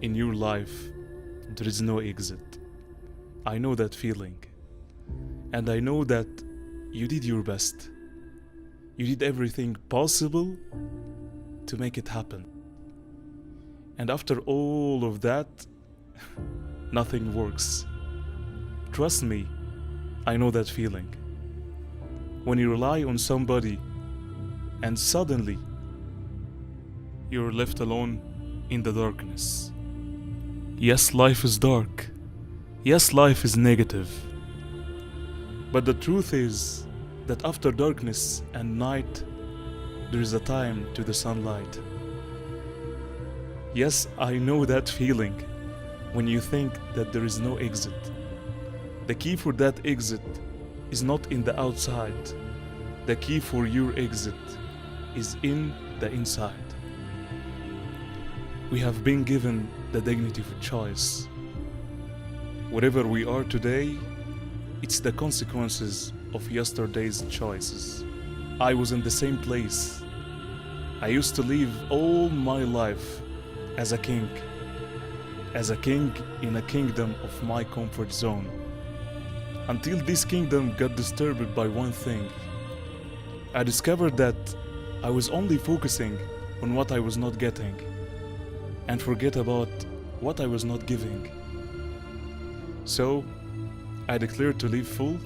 in your life there is no exit. I know that feeling. And I know that you did your best. You did everything possible to make it happen. And after all of that, nothing works. Trust me, I know that feeling. When you rely on somebody and suddenly you're left alone in the darkness. Yes, life is dark. Yes, life is negative. But the truth is that after darkness and night, there is a time to the sunlight. Yes, I know that feeling when you think that there is no exit. The key for that exit is not in the outside. The key for your exit is in the inside. We have been given the dignity of choice. Wherever we are today, it's the consequences of yesterday's choices. I was in the same place. I used to live all my life as a king in a kingdom of my comfort zone. Until this kingdom got disturbed by one thing. I discovered that I was only focusing on what I was not getting and forget about what I was not giving. So, I declared to live full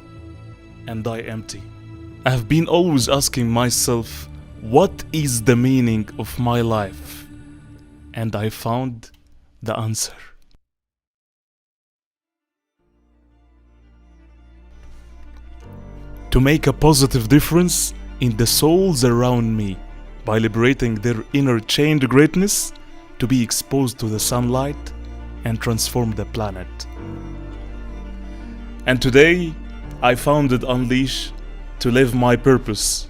and die empty. I have been always asking myself, what is the meaning of my life? And I found the answer. To make a positive difference in the souls around me by liberating their inner chained greatness to be exposed to the sunlight and transform the planet. And today, I founded Unleash to live my purpose.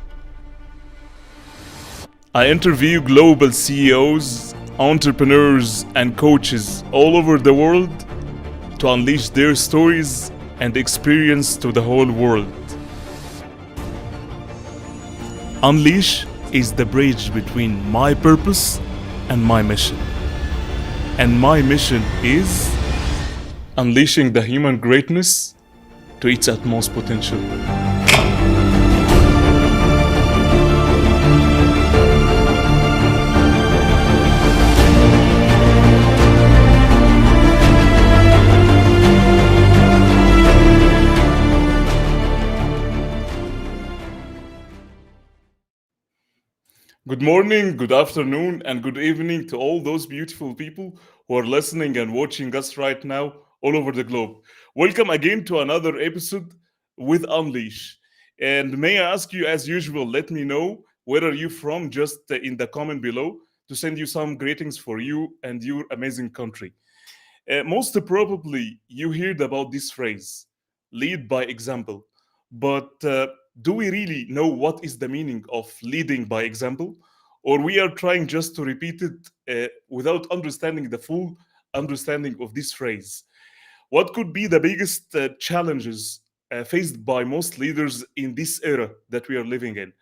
I interview global CEOs, entrepreneurs, and coaches all over the world to unleash their stories and experience to the whole world. Unleash is the bridge between my purpose and my mission. And my mission is unleashing the human greatness to its utmost potential. Good morning, good afternoon, and good evening to all those beautiful people who are listening and watching us right now all over the globe. Welcome again to another episode with Unleash. And may I ask you, as usual, let me know where are you from just in the comment below to send you some greetings for you and your amazing country. Most probably, you heard about this phrase, lead by example. But do we really know what is the meaning of leading by example? Or we are trying just to repeat it without understanding the full understanding of this phrase? What could be the biggest challenges faced by most leaders in this era that we are living in?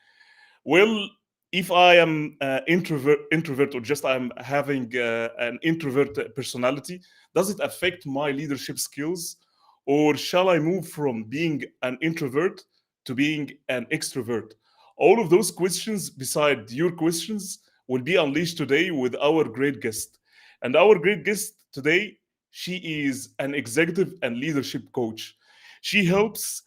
Well, if I am introvert or just I'm having an introvert personality, does it affect my leadership skills, or shall I move from being an introvert to being an extrovert? All of those questions, beside your questions, will be unleashed today with our great guest. And our great guest today, she is an executive and leadership coach. She helps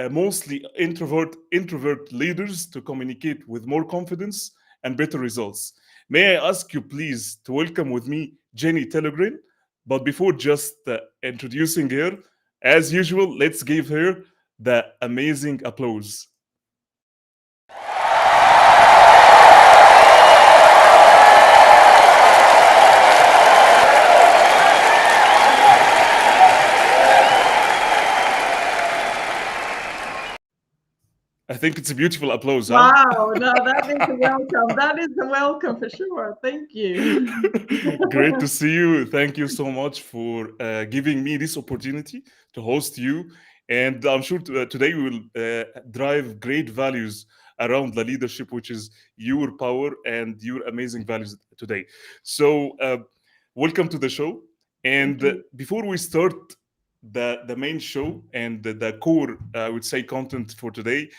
mostly introvert leaders to communicate with more confidence and better results. May I ask you please to welcome with me Jenny Tillgren? But before just introducing her, as usual, let's give her the amazing applause. I think it's a beautiful applause, huh? Wow, no, that is a welcome. That is a welcome for sure. Thank you. Great to see you. Thank you so much for giving me this opportunity to host you. And I'm sure today we will drive great values around the leadership, which is your power and your amazing values today. So, welcome to the show. And Thank you. before we start the main show and the core, I would say, content for today,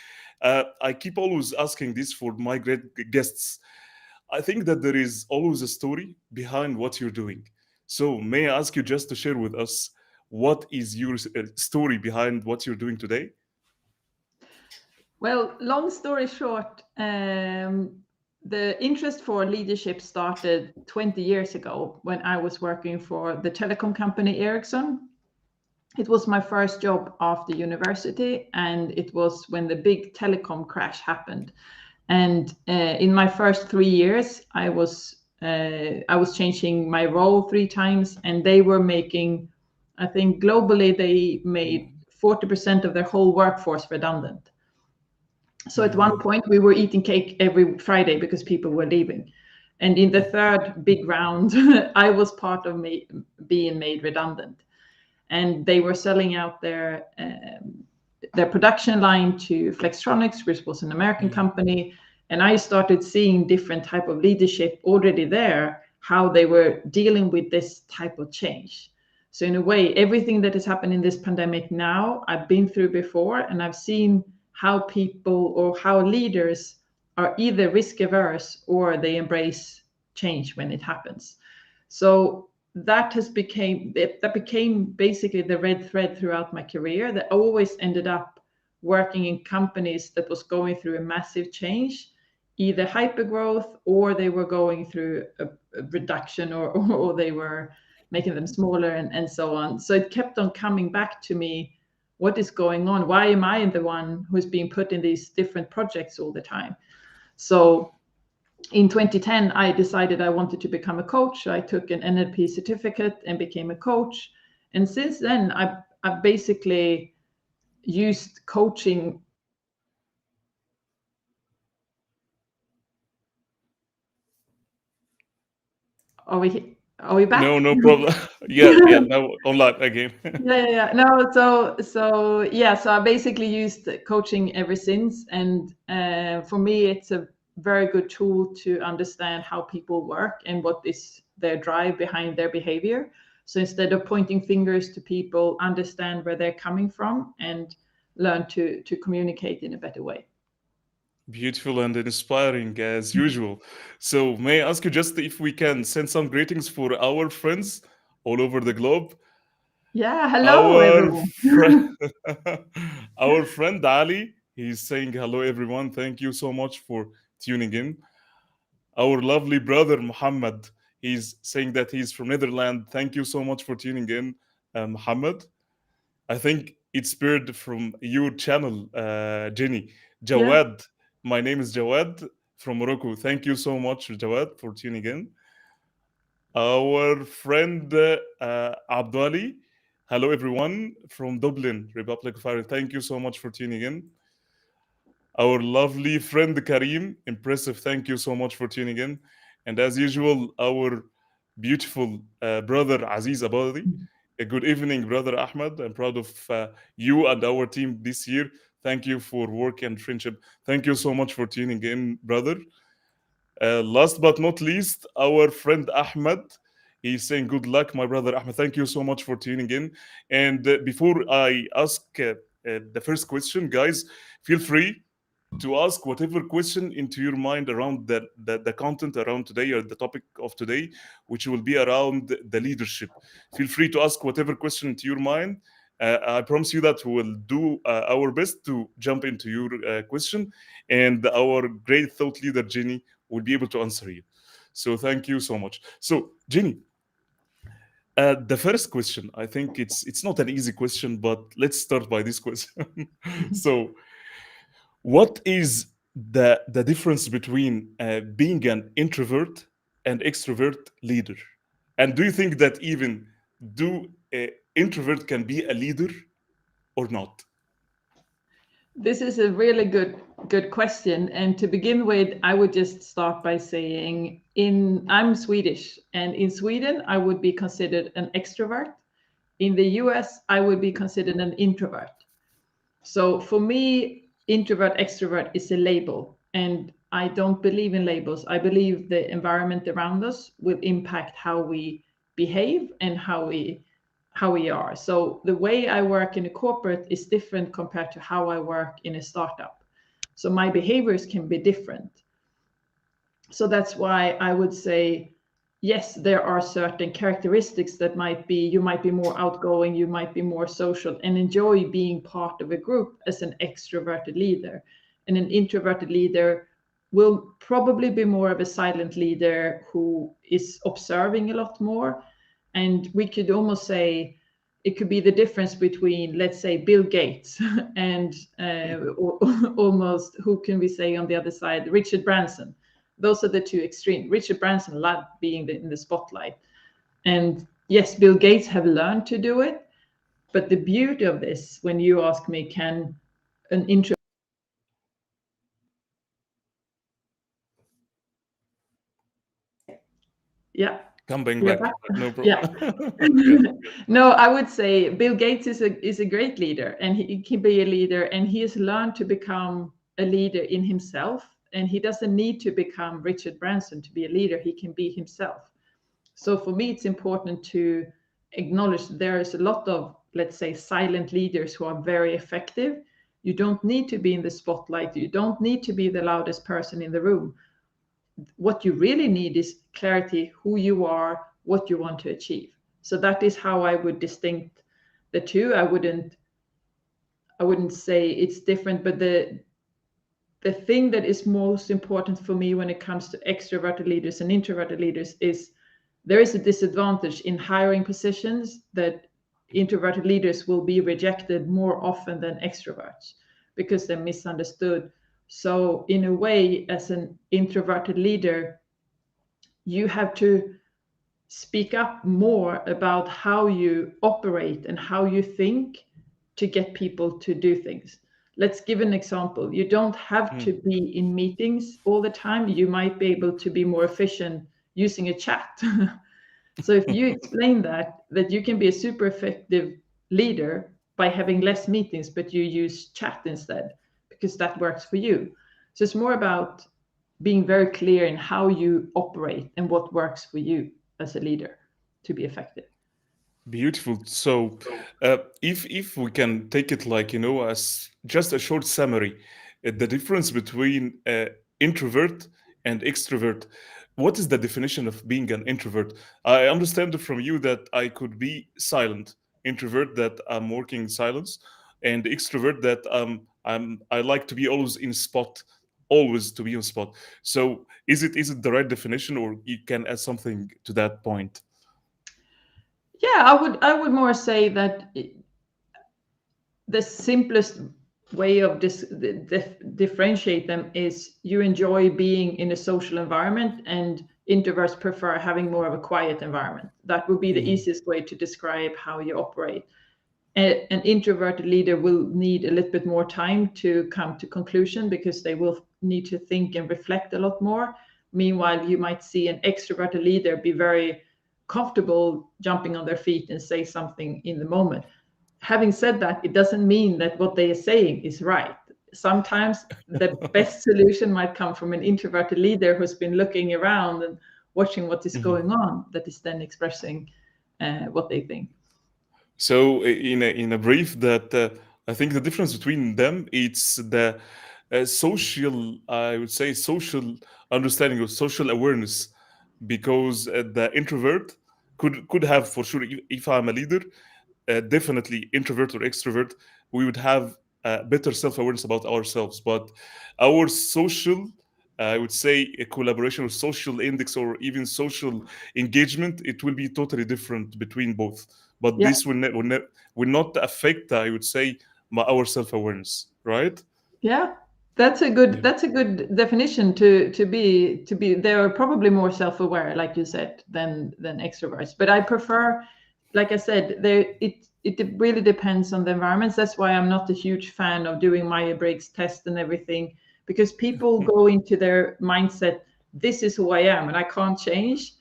I keep always asking this for my great guests. I think that there is always a story behind what you're doing. So may I ask you just to share with us what is your story behind what you're doing today? Well, long story short, the interest for leadership started 20 years ago when I was working for the telecom company Ericsson. It was my first job after university, and it was when the big telecom crash happened. And in my first 3 years, I was changing my role 3 times, and they were making, I think globally they made 40% of their whole workforce redundant. So at one Mhm. point, we were eating cake every Friday because people were leaving. And in the third big round, I was part of being made redundant. And they were selling out their production line to Flextronics, which was an American Mhm. company. And I started seeing different type of leadership already there, how they were dealing with this type of change. So in a way, everything that has happened in this pandemic now, I've been through before, and I've seen how people or how leaders are either risk averse or they embrace change when it happens. So that became basically the red thread throughout my career, that I always ended up working in companies that was going through a massive change, either hyper growth or they were going through a reduction, or they were making them smaller, and so on. So it kept on coming back to me, what is going on? Why am I the one who's being put in these different projects all the time? So in 2010, I decided I wanted to become a coach. I took an NLP certificate and became a coach. And since then, I've basically used coaching. Are we No, back? no problem. Yeah, yeah. Now online again. Yeah. No, so I basically used coaching ever since, and for me, it's a very good tool to understand how people work and what is their drive behind their behavior. So instead of pointing fingers to people, understand where they're coming from and learn to communicate in a better way. Beautiful and inspiring as usual. So, may I ask you just if we can send some greetings for our friends all over the globe? Yeah, hello Our everyone. friend, our friend Ali, he's saying hello, everyone. Thank you so much for tuning in. Our lovely brother Muhammad, he's saying that he's from Netherlands. Thank you so much for tuning in, Muhammad. I think it's spared from your channel, Jenny. Yeah, Jawad, my name is Jawad from Morocco. Thank you so much, Jawad, for tuning in. Our friend Abdali, hello everyone from Dublin, Republic of Ireland. Thank you so much for tuning in. Our lovely friend Karim, impressive. Thank you so much for tuning in. And as usual, our beautiful brother Aziz Abadi. A good evening, brother Ahmed. I'm proud of you and our team this year. Thank you for work and friendship. Thank you so much for tuning in, brother. Last but not least, our friend Ahmed. He's saying, good luck, my brother Ahmed. Thank you so much for tuning in. And before I ask the first question, guys, feel free to ask whatever question into your mind around the content around today or the topic of today, which will be around the leadership. Feel free to ask whatever question into your mind. I promise you that we will do our best to jump into your question, and our great thought leader, Jenny, will be able to answer you. So thank you so much. So, Jenny, the first question, I think it's not an easy question, but let's start by this question. So, what is the difference between being an introvert and extrovert leader? And do you think that even do introvert can be a leader or not? this is a really good question. And to begin with, I would just start by saying, in I'm Swedish, and in Sweden I would be considered an extrovert. In the US, I would be considered an introvert. So for me, introvert, extrovert is a label. And I don't believe in labels. I believe the environment around us will impact how we behave and how we are. So the way I work in a corporate is different compared to how I work in a startup. So my behaviors can be different. So that's why I would say, yes, there are certain characteristics that you might be more outgoing, you might be more social and enjoy being part of a group as an extroverted leader. And an introverted leader will probably be more of a silent leader who is observing a lot more. And we could almost say it could be the difference between, let's say, Bill Gates and almost, who can we say on the other side, Richard Branson. Those are the two extremes. Richard Branson loved being in the spotlight. And yes, Bill Gates have learned to do it. But the beauty of this, when you ask me, can an intro, yeah, Coming you're back, back. no Yeah. problem. Yeah. No, I would say Bill Gates is a great leader, and he can be a leader, and he has learned to become a leader in himself, and he doesn't need to become Richard Branson to be a leader. He can be himself. So for me, it's important to acknowledge there is a lot of, let's say, silent leaders who are very effective. You don't need to be in the spotlight. You don't need to be the loudest person in the room. What you really need is clarity, who you are, what you want to achieve. So that is how I would distinct the two. I wouldn't say it's different, but the thing that is most important for me when it comes to extroverted leaders and introverted leaders is there is a disadvantage in hiring positions that introverted leaders will be rejected more often than extroverts because they're misunderstood. So in a way, as an introverted leader, you have to speak up more about how you operate and how you think to get people to do things. Let's give an example. You don't have to Mm. be in meetings all the time. You might be able to be more efficient using a chat. So if you explain that you can be a super effective leader by having less meetings, but you use chat instead, because that works for you. So it's more about being very clear in how you operate and what works for you as a leader to be effective. Beautiful. So, if we can take it like as just a short summary, the difference between introvert and extrovert. What is the definition of being an introvert? I understand from you that I could be silent, introvert that I'm working in silence, and extrovert that I like to be always in spot, always to be on spot. So, is it the right definition, or you can add something to that point? Yeah, I would more say that the simplest way of differentiate them is you enjoy being in a social environment and introverts prefer having more of a quiet environment. That would be the Mhm. easiest way to describe how you operate. An introverted leader will need a little bit more time to come to conclusion because they will need to think and reflect a lot more. Meanwhile, you might see an extroverted leader be very comfortable jumping on their feet and say something in the moment. Having said that, it doesn't mean that what they are saying is right. Sometimes the best solution might come from an introverted leader who's been looking around and watching what is Mhm. going on, that is then expressing what they think. So in a brief, that I think the difference between them, it's the social, I would say, social understanding or social awareness, because the introvert could have for sure, if I'm a leader, definitely introvert or extrovert, we would have better self-awareness about ourselves. But our social, I would say, a collaboration or social index or even social engagement, it will be totally different between both. But Yeah. this will not affect, I would say, our self-awareness, right? Yeah, that's a good Yeah. that's a good definition to be. They are probably more self-aware, like you said, than extroverts. But I prefer, like I said, it really depends on the environments. That's why I'm not a huge fan of doing Myers-Briggs test and everything, because people go into their mindset, this is who I am, and I can't change.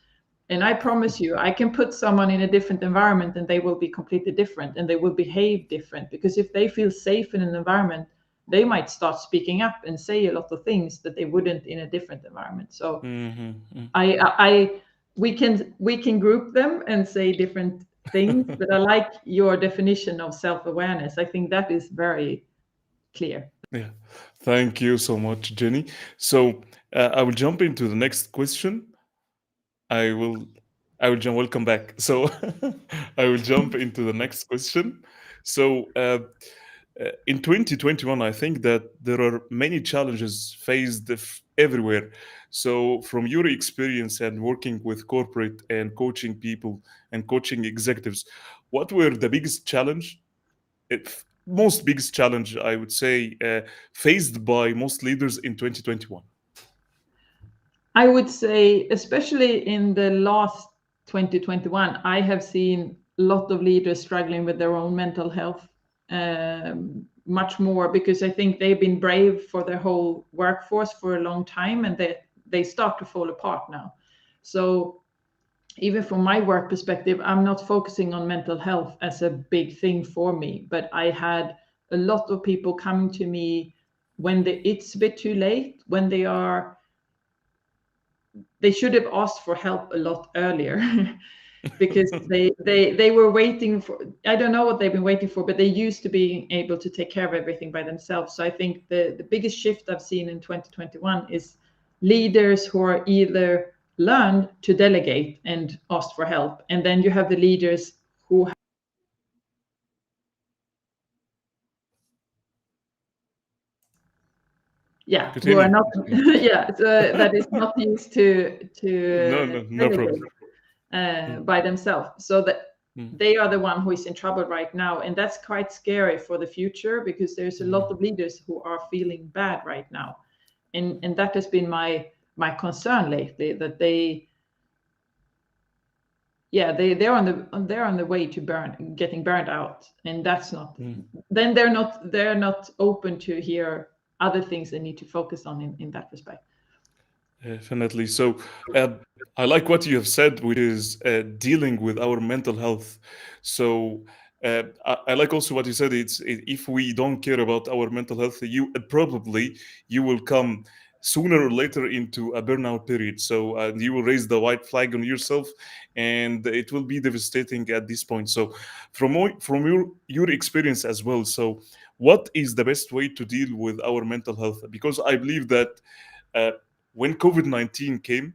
And I promise you, I can put someone in a different environment and they will be completely different and they will behave different because if they feel safe in an environment, they might start speaking up and say a lot of things that they wouldn't in a different environment. So Hmm. I we can group them and say different things, but I like your definition of self-awareness. I think that is very clear. Yeah. Thank you so much, Jenny. So I will jump into the next question. I will I will jump. Welcome back. So I will jump into the next question. So in 2021, I think that there are many challenges faced everywhere. So from your experience and working with corporate and coaching people and coaching executives, what were the biggest challenge? Most biggest challenge, I would say, faced by most leaders in 2021. I would say, especially in the last 2021, I have seen a lot of leaders struggling with their own mental health, much more because I think they've been brave for their whole workforce for a long time, and they start to fall apart now. So even from my work perspective, I'm not focusing on mental health as a big thing for me, but I had a lot of people coming to me when it's a bit too late, when they should have asked for help a lot earlier. Because they were waiting for, I don't know what they've been waiting for, but they used to be able to take care of everything by themselves. So I think the biggest shift I've seen in 2021 is leaders who are either learned to delegate and ask for help, and then you have the leaders who, yeah, who are Continue. not Continue. yeah, so that is not used No, to no, no delegate problem. Mm, by themselves. So that mm, they are the one who is in trouble right now, and that's quite scary for the future because there's a mm, lot of leaders who are feeling bad right now, and that has been my concern lately, that they're on the way to getting burned out, and that's not, mm. then they're not open to hear other things they need to focus on in that respect. Definitely. So, uh, I like what you have said, which is dealing with our mental health. So, I like also what you said. If we don't care about our mental health, probably you will come sooner or later into a burnout period. So, you will raise the white flag on yourself, and it will be devastating at this point. So, from your experience as well. So, what is the best way to deal with our mental health? Because I believe that uh, when COVID 19 came,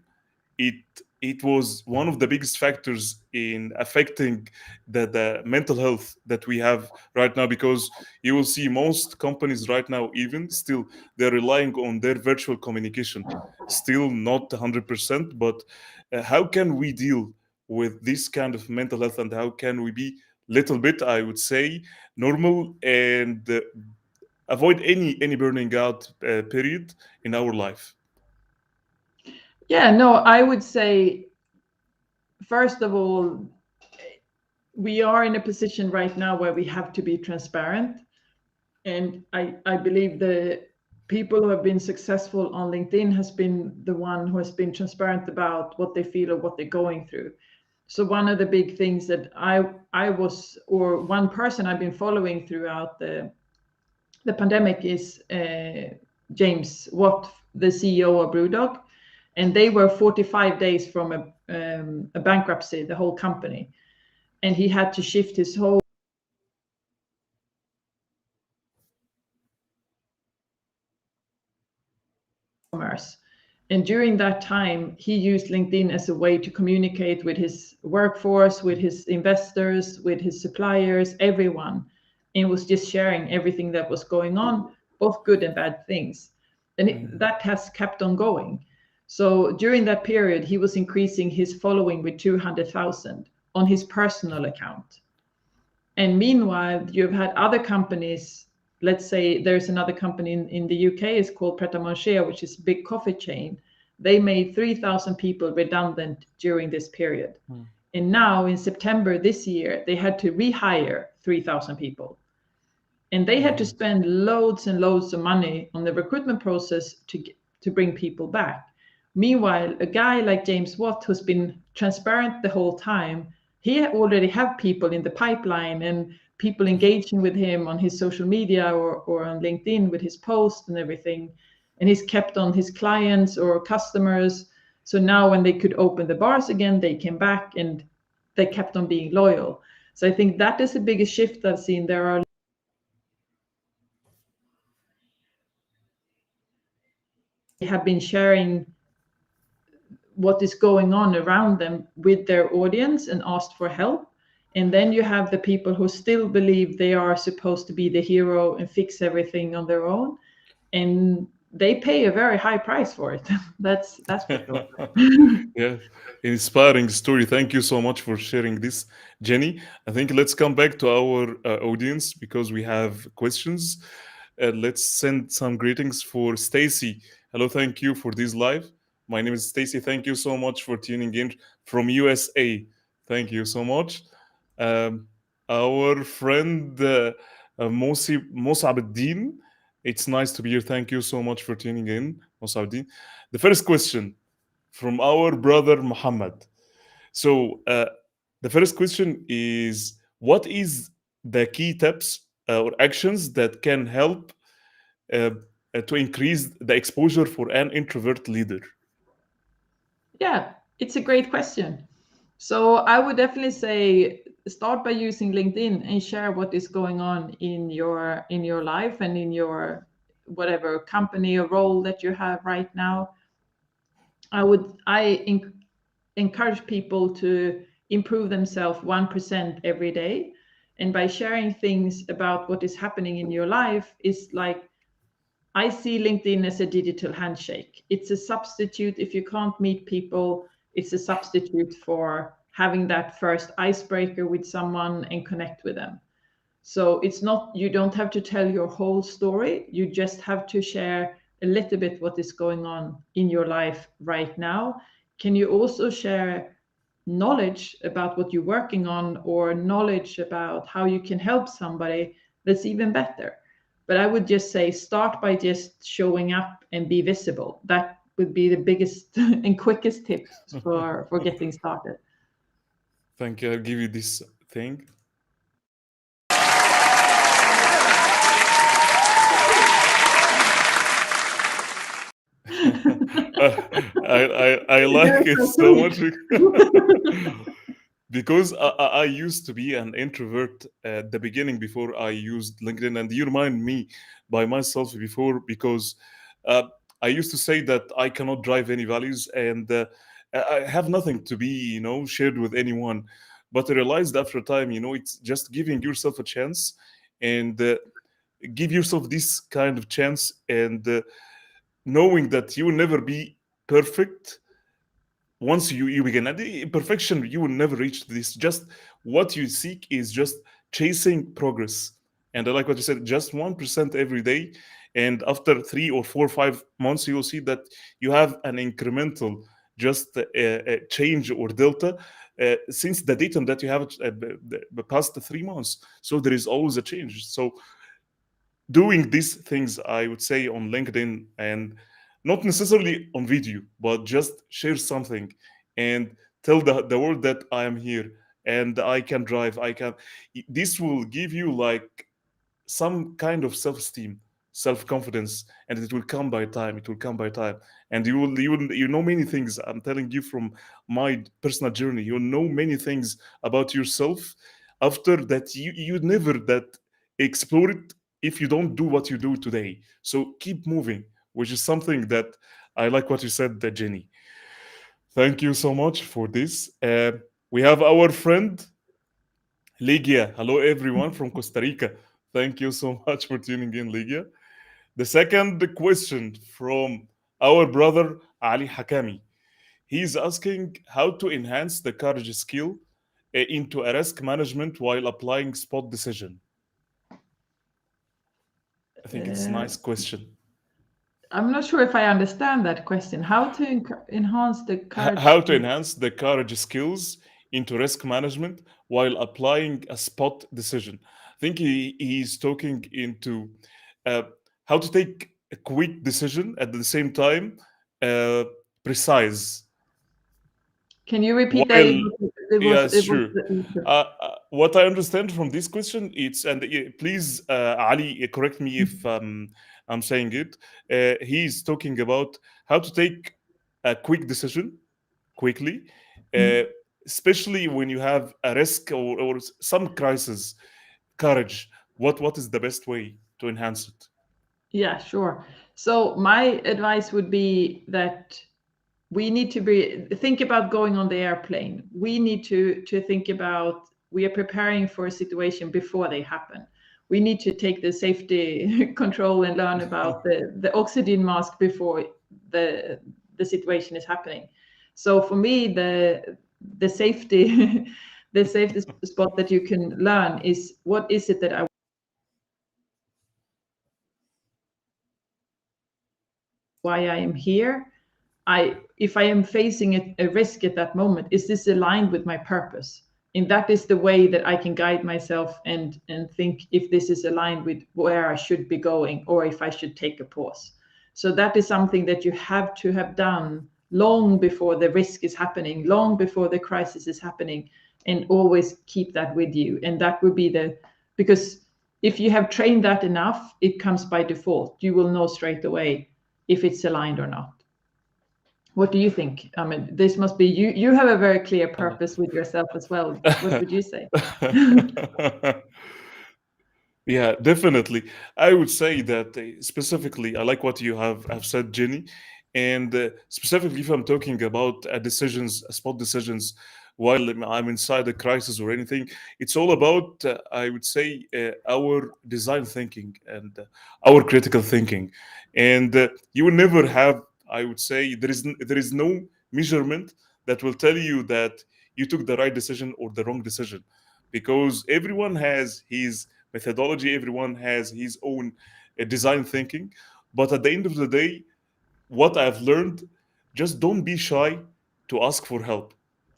it it was one of the biggest factors in affecting the mental health that we have right now, because you will see most companies right now, even still, they're relying on their virtual communication, still not 100%. But how can we deal with this kind of mental health, and how can we be little bit, I would say, normal, and avoid any burning out period in our life? Yeah, no, I would say, first of all, we are in a position right now where we have to be transparent. And I believe the people who have been successful on LinkedIn has been the one who has been transparent about what they feel or what they're going through. So one of the big things that I was, or one person I've been following throughout the pandemic is James Watt, the CEO of Brewdog, and they were 45 days from a bankruptcy, the whole company, and he had to shift his whole commerce. And during that time, he used LinkedIn as a way to communicate with his workforce, with his investors, with his suppliers, everyone, and was just sharing everything that was going on, both good and bad things. And Mm, that has kept on going. So during that period, he was increasing his following with 200,000 on his personal account. And meanwhile, you've had other companies. Let's say there's another company in the UK, it's called Pret a Manger, which is a big coffee chain. They made 3,000 people redundant during this period. mm, And now in September this year, they had to rehire 3,000 people. And they had to mm, spend loads and loads of money on the recruitment process to bring people back. Meanwhile, a guy like James Watt, who's been transparent the whole time, he already have people in the pipeline and people engaging with him on his social media or on LinkedIn with his posts and everything. And he's kept on his clients or customers. So now when they could open the bars again, they came back and they kept on being loyal. So I think that is the biggest shift I've seen. There are have been sharing what is going on around them with their audience and asked for help. And then you have the people who still believe they are supposed to be the hero and fix everything on their own. And they pay a very high price for it. That's for sure. Yeah, inspiring story. Thank you so much for sharing this, Jenny. I think let's come back to our audience because we have questions. Let's send some greetings for Stacy. Hello, thank you for this live. My name is Stacy. Thank you so much for tuning in from USA. Thank you so much. Um, our friend Mosab Ad-Din, it's nice to be here. Thank you so much for tuning in, Mosab Ad-Din. The first question from our brother Muhammad. So, the first question is, what is the key tips or actions that can help uh, to increase the exposure for an introvert leader? Yeah, it's a great question. So I would definitely say start by using LinkedIn and share what is going on in your life and in your whatever company or role that you have right now. I encourage people to improve themselves 1% every day. And by sharing things about what is happening in your life is like I see LinkedIn as a digital handshake. It's a substitute. If you can't meet people, it's a substitute for having that first icebreaker with someone and connect with them. So it's not, you don't have to tell your whole story. You just have to share a little bit what is going on in your life right now. Can you also share knowledge about what you're working on or knowledge about how you can help somebody? That's even better. But I would just say start by just showing up and be visible. That would be the biggest and quickest tips for getting started. Thank you. I'll give you this thing. I like You're it so so much. sweet. Because I used to be an introvert at the beginning before I used LinkedIn, and you remind me by myself before because uh, I used to say that I cannot drive any values and I have nothing to be, shared with anyone. But I realized after time, it's just giving yourself a chance and give yourself this kind of chance and knowing that you will never be perfect once you begin and the perfection you will never reach this just what you seek is just chasing progress and I like what you said just 1% every day and after 3 or 4 or 5 months you will see that you have an incremental just change or delta since the datum that you have the past 3 months so there is always a change so doing these things I would say on LinkedIn and not necessarily on video but just share something and tell the world that I am here and I can drive I can this will give you like some kind of self-esteem self-confidence and it will come by time it will come by time and you know many things I'm telling you from my personal journey you'll know many things about yourself after that you never that explore it if you don't do what you do today so keep moving which is something that I like what you said Jenny. Thank you so much for this we have our friend Ligia. Hello, everyone from Costa Rica. Thank you so much for tuning in, Ligia. The second question from our brother Ali Hakami. He's asking how to enhance the courage skill into a risk management while applying spot decision. I think it's a Uh, nice question. I'm not sure if I understand that question. How to enhance the courage How to skill? enhance the courage skills into risk management while applying a spot decision. I think he's talking into uh, how to take a quick decision at the same time uh, precise Can you repeat that? while yes, It was sure. What I understand from this question, it's and please, Ali, correct me if I'm saying it. He's talking about how to take a quick decision quickly, uh, especially when you have a risk or some crisis. Courage. What is the best way to enhance it? Yeah, sure. So my advice would be that we need to think about going on the airplane. We need to think about, we are preparing for a situation before they happen. We need to take the safety control and learn about the oxygen mask before the the situation is happening. So for me, the safety the safety spot that you can learn is, what is it that I why I am here. If I am facing a risk at that moment, is this aligned with my purpose? And that is the way that I can guide myself and think if this is aligned with where I should be going, or if I should take a pause. So that is something that you have to have done long before the risk is happening, long before the crisis is happening, and always keep that with you. And that would be because if you have trained that enough, it comes by default. You will know straight away if it's aligned or not. What do you think? I mean, this must be you. You have a very clear purpose with yourself as well. What would you say? Yeah, definitely. I would say that specifically, I like what you have said, Jenny, and specifically if I'm talking about decisions, spot decisions, while I'm inside a crisis or anything, it's all about, I would say, our design thinking and our critical thinking, and you will never have. I would say there is no measurement that will tell you that you took the right decision or the wrong decision, because everyone has his methodology, everyone has his own design thinking. But at the end of the day, what I've learned, just don't be shy to ask for help,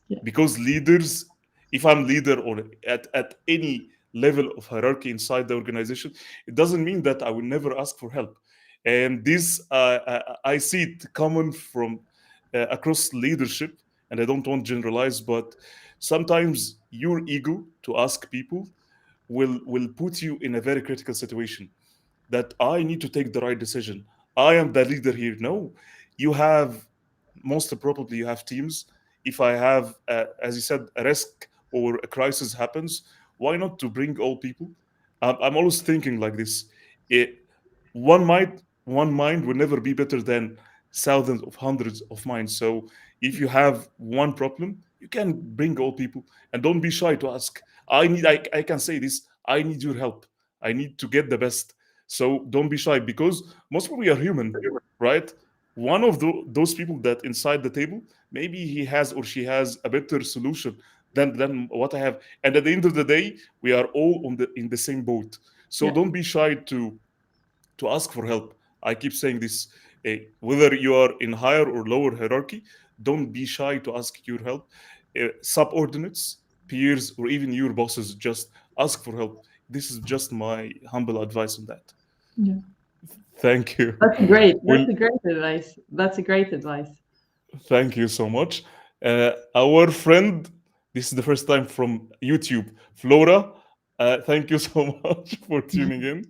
Yeah, because leaders, if I'm leader or at any level of hierarchy inside the organization, it doesn't mean that I will never ask for help. And this I see it common from across leadership, and I don't want to generalize, but sometimes your ego to ask people will put you in a very critical situation, that I need to take the right decision. I am the leader here. No, you have, most probably you have teams. If I have, as you said, a risk or a crisis happens, why not to bring all people? I'm always thinking like this. It, one mind will never be better than thousands of hundreds of minds. So if you have one problem, you can bring all people, and don't be shy to ask. I can say this. I need your help. I need to get the best. So don't be shy, because most people are human, right? One of those people that inside the table, maybe he has or she has a better solution than what I have. And at the end of the day, we are all on the in the same boat. So yeah, don't be shy to ask for help. I keep saying this, whether you are in higher or lower hierarchy, don't be shy to ask your help. Subordinates, peers, or even your bosses, just ask for help. This is just my humble advice on that. yeah. Thank you. That's great. Well, That's a great advice. That's a great advice. thank you so much. Our friend, this is the first time from YouTube, Flora. Thank you so much for tuning in.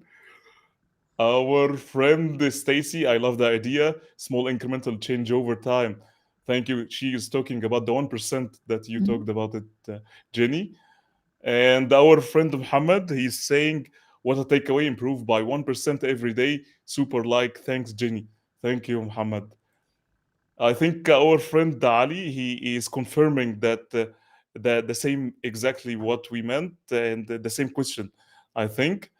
Our friend Stacy, I love the idea. Small incremental change over time. Thank you. She is talking about the 1% that you Mhm. talked about it, Jenny. And our friend Muhammad, he's saying, what a takeaway, improve by 1% every day. Super like. Thanks, Jenny. Thank you, Muhammad. I think our friend Ali, he is confirming that the same exactly what we meant, and the same question. I think,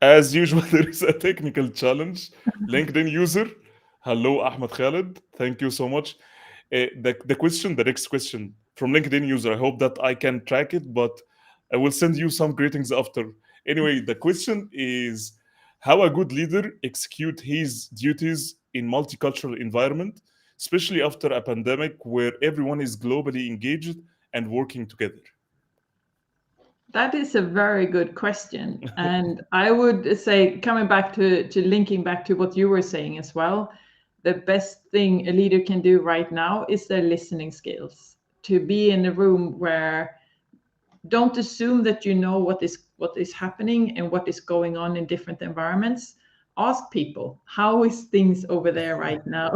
as usual, there is a technical challenge. LinkedIn user, hello Ahmed Khalid, thank you so much. The question, the next question from LinkedIn user, I hope that I can track it, but I will send you some greetings after. Anyway, the question is how a good leader execute his duties in multicultural environment, especially after a pandemic where everyone is globally engaged and working together. That is a very good question. And I would say, coming back to linking back to what you were saying as well, the best thing a leader can do right now is their listening skills. To be in a room where, don't assume that you know what is happening and what is going on in different environments, ask people, how is things over there right now?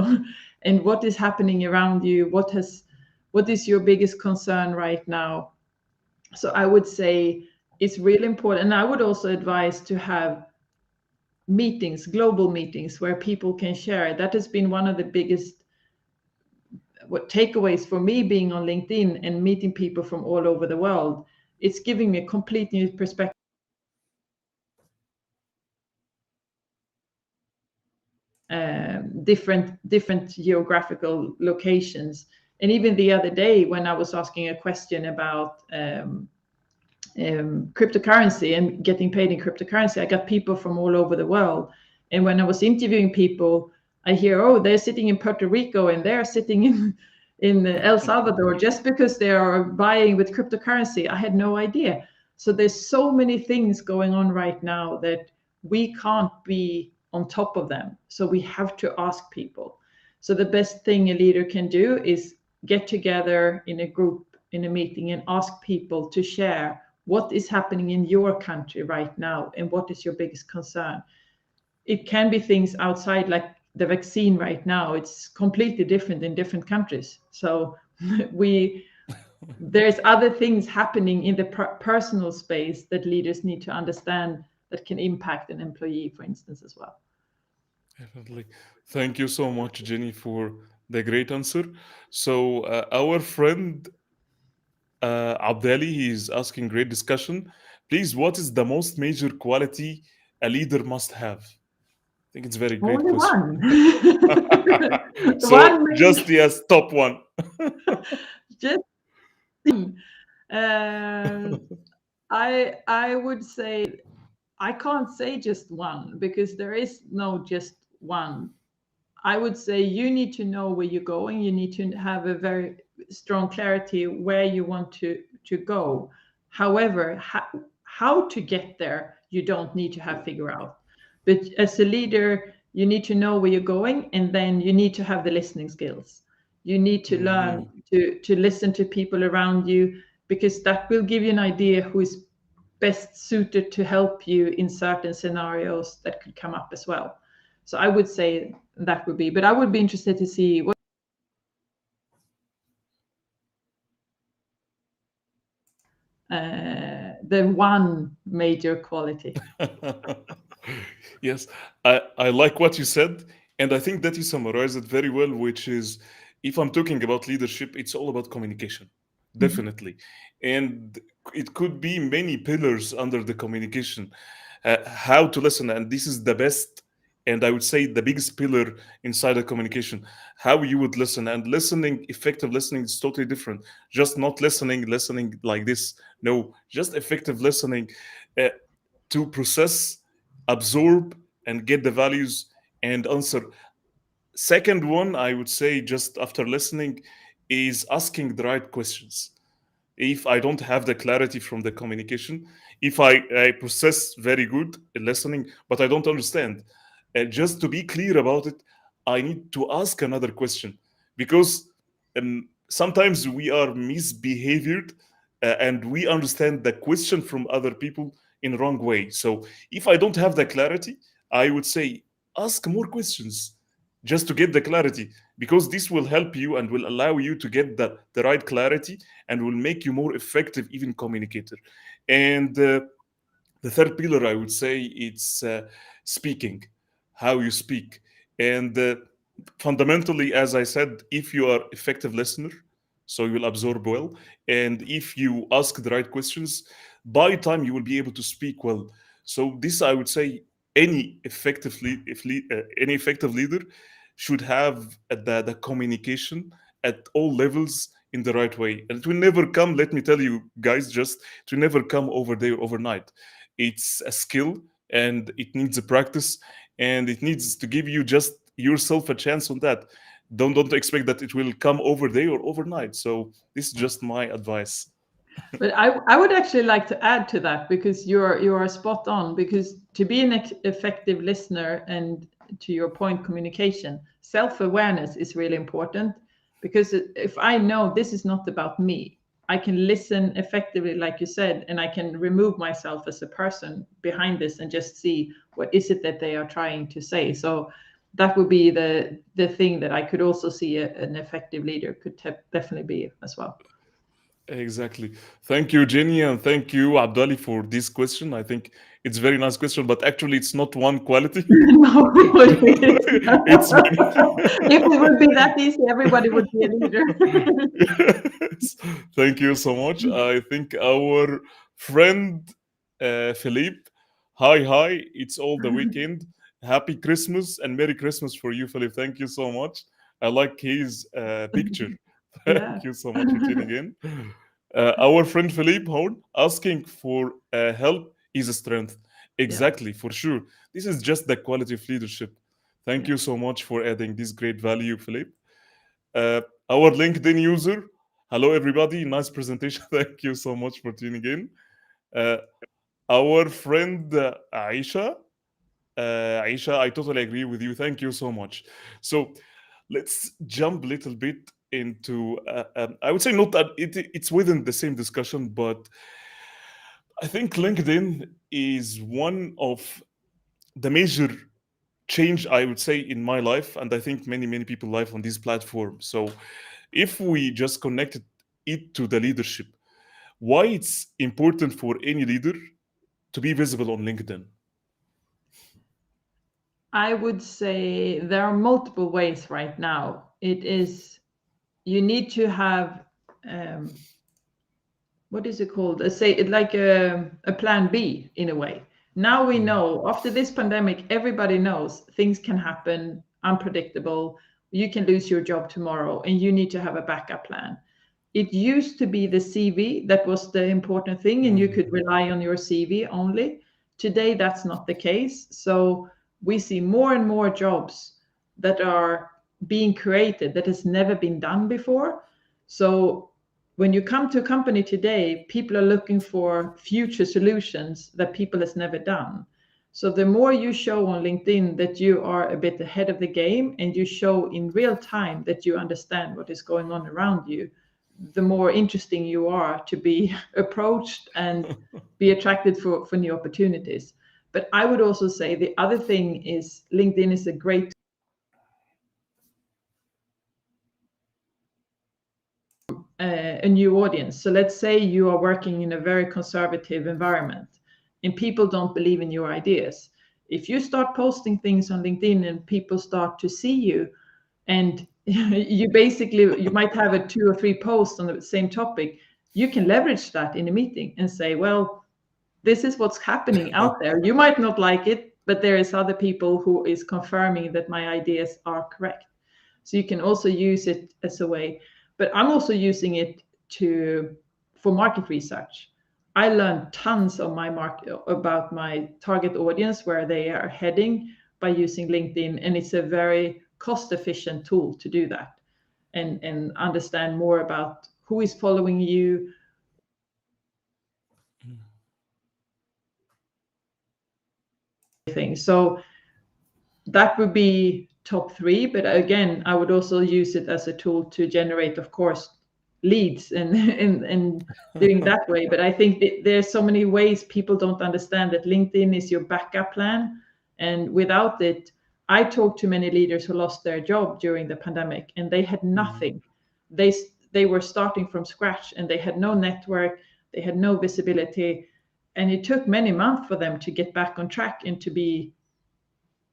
And what is happening around you? What is your biggest concern right now? So I would say it's really important. And I would also advise to have meetings, global meetings, where people can share. That has been one of the biggest what takeaways for me being on LinkedIn and meeting people from all over the world. It's giving me a complete new perspective, different geographical locations. And even the other day, when I was asking a question about cryptocurrency and getting paid in cryptocurrency, I got people from all over the world. And when I was interviewing people, I hear, oh, they're sitting in Puerto Rico and they're sitting in El Salvador just because they are buying with cryptocurrency. I had no idea. So there's so many things going on right now that we can't be on top of them. So we have to ask people. So the best thing a leader can do is get together in a group, in a meeting, and ask people to share what is happening in your country right now and what is your biggest concern. It can be things outside, like the vaccine right now. It's completely different in different countries. So there's other things happening in the personal space that leaders need to understand that can impact an employee, for instance, as well. Definitely. Thank you so much, Jenny, for the great answer. So, our friend Abdali, he is asking great discussion. Please, what is the most major quality a leader must have? I think it's a very great Only question. one. So, One just main, yes, top one. just uh, I would say I can't say just one because there is no just one. I would say you need to know where you're going. You need to have a very strong clarity where you want to go. However, how to get there, you don't need to have figure out. But as a leader, you need to know where you're going, and then you need to have the listening skills. You need to learn Mhm. to listen to people around you, because that will give you an idea who is best suited to help you in certain scenarios that could come up as well. So I would say that would be, but I would be interested to see what the one major quality. Yes, I like what you said, and I think that you summarized it very well, which is if I'm talking about leadership, it's all about communication, Mhm. definitely. And it could be many pillars under the communication, how to listen, and this is the best, and I would say the biggest pillar inside the communication, how you would listen. And listening, effective listening is totally different. Just not listening like this. No, just effective listening. Uh, to process, absorb, and get the values and answer. Second one, I would say, just after listening, is asking the right questions. If I don't have the clarity from the communication, if I process very good in listening, but I don't understand, just to be clear about it, I need to ask another question, because sometimes we are misbehaved, and we understand the question from other people in wrong way. So if I don't have the clarity, I would say ask more questions just to get the clarity, because this will help you and will allow you to get the right clarity and will make you more effective even communicator. And the third pillar, I would say, it's speaking, how you speak. And fundamentally, as I said, if you are effective listener, so you will absorb well, and if you ask the right questions, by time you will be able to speak well. So this, I would say, any effective leader should have the communication at all levels in the right way. And it will never come, let me tell you guys, just it will never come over there overnight. It's a skill, and it needs a practice, and it needs to give you just yourself a chance on that. Don't expect that it will come over there or overnight. So this is just my advice. But I would actually like to add to that, because you are spot on, because to be an effective listener, and to your point, communication, self-awareness is really important. Because if I know this is not about me, I can listen effectively, like you said, and I can remove myself as a person behind this and just see what is it that they are trying to say. So that would be the thing that I could also see an effective leader could definitely be as well. Exactly. Thank you, Jenny, and thank you, Abdali, for this question. I think it's a very nice question, but actually, it's not one quality. No, it is not. It's many. If it would be that easy, everybody would be a leader. Yes. Thank you so much. I think our friend Philippe, hi, hi. It's all the weekend. Happy Christmas and Merry Christmas for you, Philippe. Thank you so much. I like his picture. Yeah. Thank you so much for tuning in. Our friend Philippe Horn asking for help is a strength. Yeah. Exactly, for sure. This is just the quality of leadership. Thank Yeah. you so much for adding this great value, Philippe. Uh, our LinkedIn user, hello everybody, nice presentation. Thank you so much for tuning in. Uh, our friend Aisha, Aisha, I totally agree with you. Thank you so much. So let's jump a little bit into, I would say not that it's within the same discussion, but I think LinkedIn is one of the major change I would say in my life, and I think many people life on this platform. So if we just connected it to the leadership, why it's important for any leader to be visible on LinkedIn? I would say there are multiple ways right now. It is, you need to have, um, what is it called? Say it like a plan B in a way. Now we Mm, know after this pandemic, everybody knows things can happen, unpredictable. You can lose your job tomorrow, and you need to have a backup plan. It used to be the CV that was the important thing, and you mm, could rely on your CV only. Today, that's not the case. So we see more and more jobs that are being created that has never been done before. So when you come to a company today, people are looking for future solutions that people has never done. So the more you show on LinkedIn that you are a bit ahead of the game and you show in real time that you understand what is going on around you, the more interesting you are to be approached and be attracted for new opportunities. But I would also say the other thing is LinkedIn is a great a new audience. So let's say you are working in a very conservative environment and people don't believe in your ideas. If you start posting things on LinkedIn and people start to see you, and you basically you might have a 2 or 3 posts on the same topic, you can leverage that in a meeting and say, well, this is what's happening out there. You might not like it, but there is other people who is confirming that my ideas are correct. So you can also use it as a way, but I'm also using it to for market research. I learned tons of my market about my target audience, where they are heading, by using LinkedIn, and it's a very cost efficient tool to do that, and understand more about who is following you. Things. So that would be top three. But again, I would also use it as a tool to generate, of course, leads and and doing that way. But I think there's so many ways people don't understand that LinkedIn is your backup plan, and without it, I talked to many leaders who lost their job during the pandemic, and they had mm. nothing. they they were starting from scratch, and they had no network, they had no visibility, and it took many months for them to get back on track and to be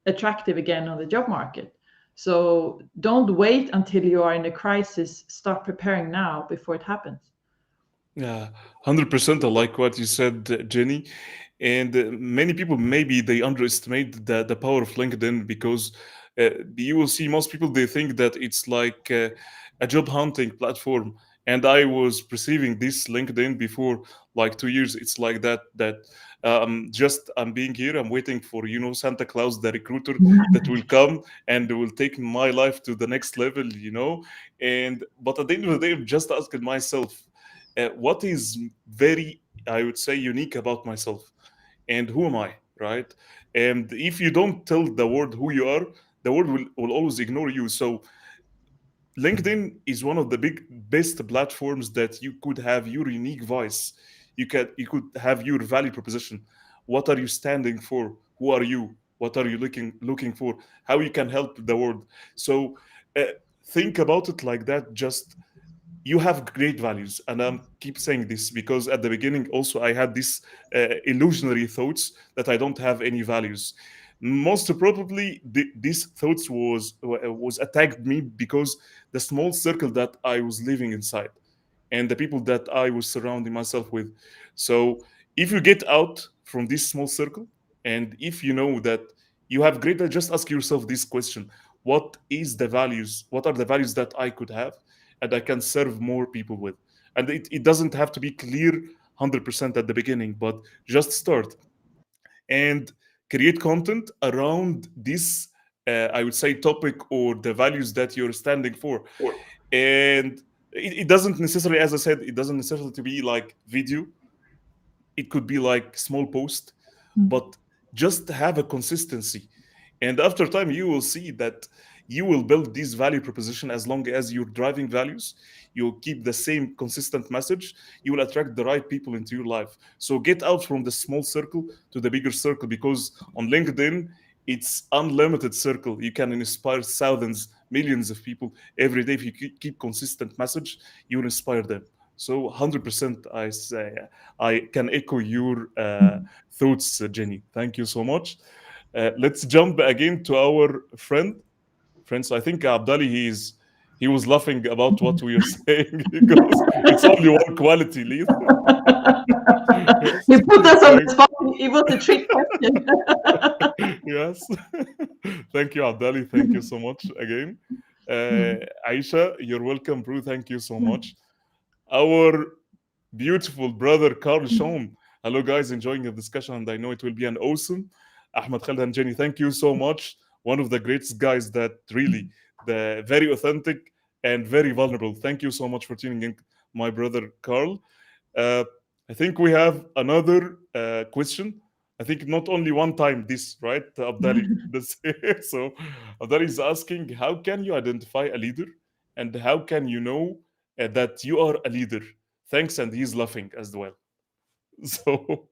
attractive again on the job market. So don't wait until you are in a crisis. Start preparing now before it happens. Yeah, 100%. I like what you said, Jenny. And many people maybe they underestimate the power of LinkedIn because you will see most people they think that it's like a job hunting platform. And I was perceiving this LinkedIn before like 2 years. It's like that just I'm being here. I'm waiting for Santa Claus, the recruiter that will come and will take my life to the next level. And but at the end of the day, I'm just asking myself what is very, I would say, unique about myself and who am I, right? And if you don't tell the world who you are, the world will always ignore you. So LinkedIn is one of the best platforms that you could have your unique voice. You could have your value proposition. What are you standing for? Who are you? What are you looking for? How you can help the world? So uh, think about it like that. Just you have great values, and I'm keep saying this because at the beginning also I had this illusionary thoughts that I don't have any values. Most probably these thoughts was attacked me because the small circle that I was living inside and the people that I was surrounding myself with. So if you get out from this small circle, and if you know that you have greater, just ask yourself this question: what is the values? What are the values that I could have and I can serve more people with? And it doesn't have to be clear 100% at the beginning, but just start and create content around this. I would say topic or the values that you're standing for, and it doesn't necessarily, as I said, it doesn't necessarily to be like video. It could be like small post, but just have a consistency. And after time you will see that you will build this value proposition. As long as you're driving values, you'll keep the same consistent message, you will attract the right people into your life. So get out from the small circle to the bigger circle, because on LinkedIn it's unlimited circle. You can inspire thousands, millions of people every day. If you keep consistent message, you will inspire them. So 100% I say I can echo your thoughts, Jenny. Thank you so much. Let's jump again to our friends. I think Abdali, he was laughing about what we are saying because it's only one quality lead. He Yes, put us on the thank spot. It was a trick question. yes. Thank you, Abdali. Thank you so much again. Aisha, you're welcome, bro. Thank you so much. Our beautiful brother Carl Shom. Hello, guys, enjoying the discussion, and I know it will be an awesome. Ahmed Khaled and Jenny, thank you so much. One of the greatest guys that really, the very authentic and very vulnerable. Thank you so much for tuning in, my brother Carl. Uh, I think we have another question. I think not only one time this, right, Abdali? That's so Abdali is asking, how can you identify a leader, and how can you know that you are a leader? Thanks, and he's laughing as well. So,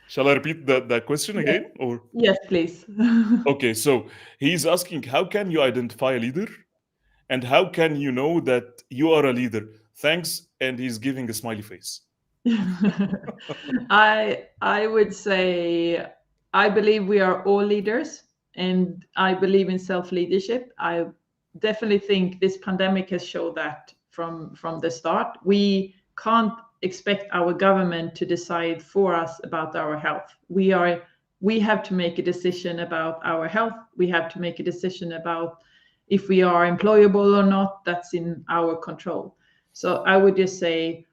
shall I repeat the question Yes, again? Or yes, please. okay, so he's asking, how can you identify a leader, and how can you know that you are a leader? Thanks, and he's giving a smiley face. I would say I believe we are all leaders, and I believe in self-leadership. I definitely think this pandemic has shown that from the start. We can't expect our government to decide for us about our health. We have to make a decision about our health. We have to make a decision about if we are employable or not. That's in our control. So I would just say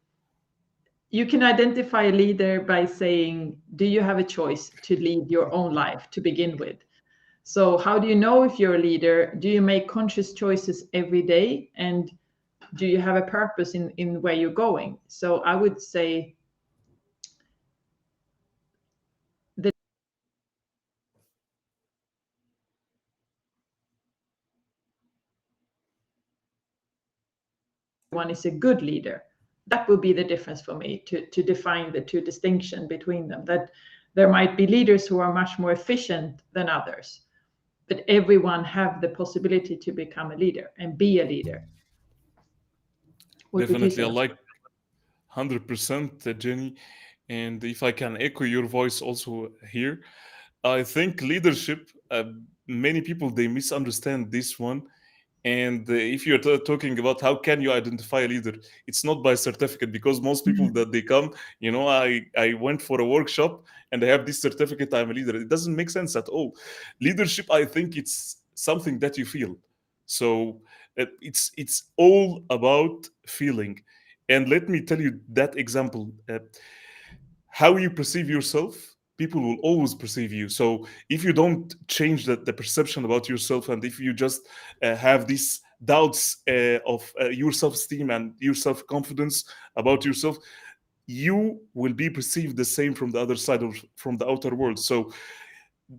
you can identify a leader by saying, do you have a choice to lead your own life to begin with? So, how do you know if you're a leader? Do you make conscious choices every day? And do you have a purpose in where you're going? So, I would say the one is a good leader. That would be the difference for me to define the two distinction between them. That there might be leaders who are much more efficient than others, but everyone have the possibility to become a leader and be a leader. What would you Definitely, I say? like 100%, Jenny. And if I can echo your voice also here, I think leadership, many people they misunderstand this one. And if you're talking about how can you identify a leader, it's not by certificate, because most people that they come, I went for a workshop and I have this certificate, I'm a leader. It doesn't make sense at all. Leadership, I think it's something that you feel. So it's all about feeling. And let me tell you that example. How you perceive yourself, people will always perceive you. So if you don't change the perception about yourself, and if you just have these doubts of your self-esteem and your self-confidence about yourself, you will be perceived the same from the other side, or from the outer world. So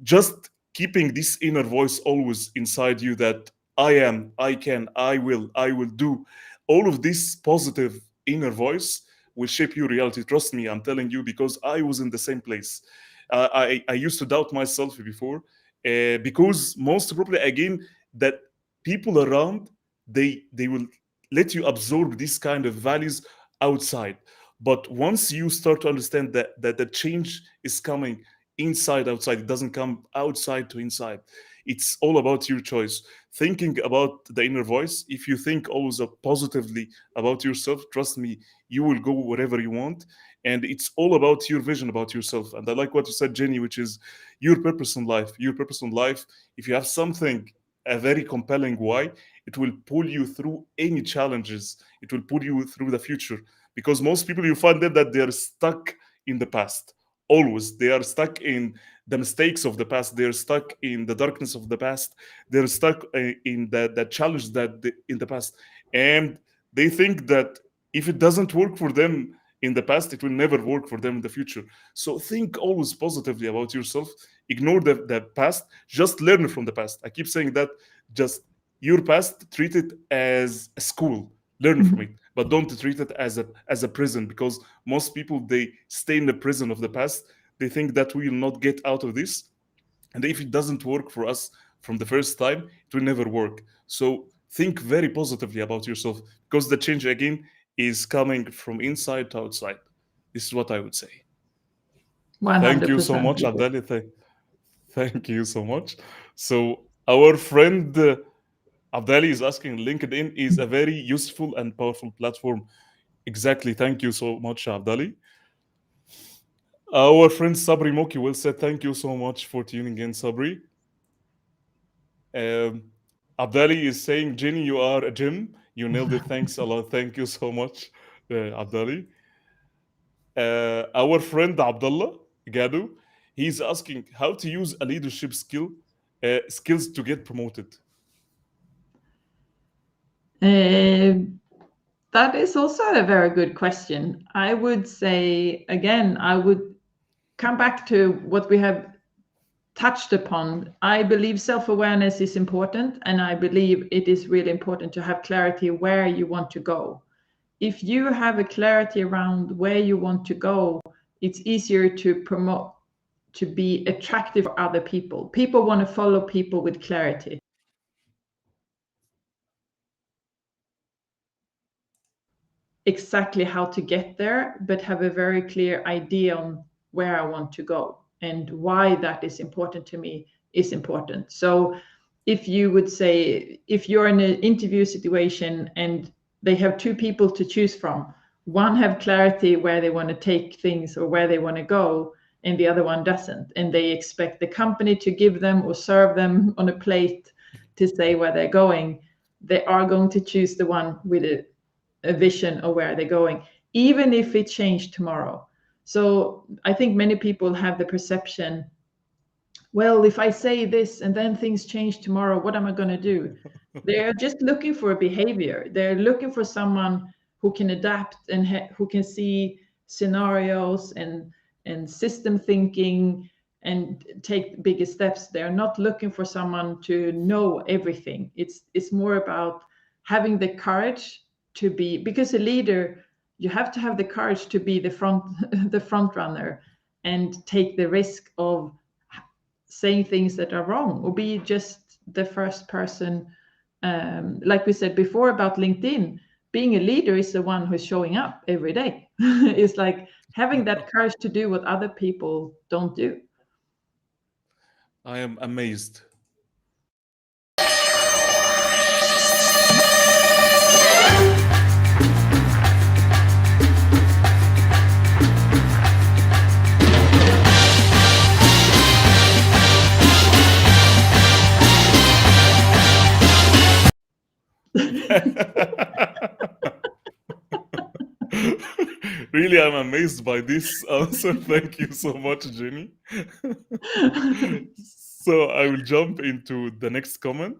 just keeping this inner voice always inside you, that I am, I can, I will do. All of this positive inner voice will shape your reality. Trust me, I'm telling you, because I was in the same place. I used to doubt myself before, because most probably, again, that people around, they will let you absorb these kind of values outside. But once you start to understand that the change is coming inside outside, it doesn't come outside to inside. It's all about your choice. Thinking about the inner voice, if you think always positively about yourself, trust me, you will go wherever you want. And it's all about your vision about yourself. And I like what you said, Jenny, which is your purpose in life. Your purpose in life, if you have something, a very compelling why, it will pull you through any challenges. It will pull you through the future. Because most people, you find them that they are stuck in the past. Always. They are stuck in the mistakes of the past. They're stuck in the darkness of the past. They're stuck in the challenge in the past. And they think that if it doesn't work for them in the past, it will never work for them in the future. So think always positively about yourself. Ignore the past. Just learn from the past. I keep saying that. Just your past, treat it as a school. Learn from it, but don't treat it as a prison, because most people, they stay in the prison of the past. They think that we will not get out of this, and if it doesn't work for us from the first time, it will never work. So think very positively about yourself, because the change, again, is coming from inside to outside. This is what I would say. Thank you so 100%. much, Abdali. Thank you so much. So our friend, Abdali is asking, LinkedIn is a very useful and powerful platform. Exactly. Thank you so much, Abdali. Our friend Sabri Moki will say thank you so much for tuning in, Sabri. Um, Abdali is saying, Jenny, you are a gem. You nailed it. Thanks a lot. Thank you so much, Abdali. Our friend Abdullah Gadu, he's asking how to use a leadership skills to get promoted. Uh, that is also a very good question. I would say, again, I would come back to what we have touched upon. I believe self-awareness is important, and I believe it is really important to have clarity where you want to go. If you have a clarity around where you want to go, it's easier to promote, to be attractive for other people. People want to follow people with clarity. Exactly how to get there, but have a very clear idea on where I want to go and why that is important to me is important. So if you would say, if you're in an interview situation and they have two people to choose from, one have clarity where they want to take things or where they want to go, and the other one doesn't, and they expect the company to give them or serve them on a plate to say where they're going, they are going to choose the one with a vision of where they're going, even if it changed tomorrow. So I think many people have the perception, well, if I say this and then things change tomorrow, what am I going to do? They're just looking for a behavior. They're looking for someone who can adapt and who can see scenarios and system thinking and take bigger steps. They're not looking for someone to know everything. It's more about having the courage to be, because a leader, you have to have the courage to be the front the front runner and take the risk of saying things that are wrong or be just the first person. Like we said before about LinkedIn, being a leader is the one who's showing up every day. It's like having that courage to do what other people don't do. I am amazed. Really, I'm amazed by this answer. Thank you so much, Jenny. So I will jump into the next comment.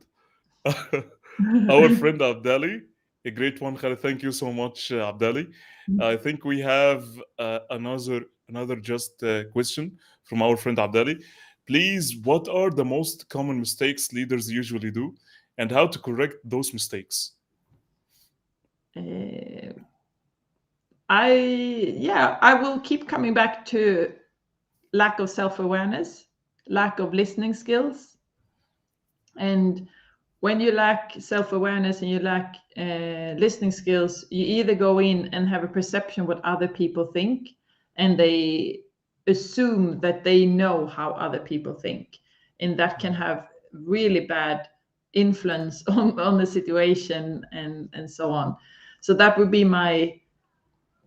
Our friend Abdali, a great one, Khaled. Thank you so much, Abdali. I think we have another just question from our friend Abdali. Please, what are the most common mistakes leaders usually do, and how to correct those mistakes? Uh, I will keep coming back to lack of self-awareness, lack of listening skills. And when you lack self-awareness and you lack listening skills, you either go in and have a perception what other people think, and they assume that they know how other people think, and that can have really bad influence on the situation and so on. So that would be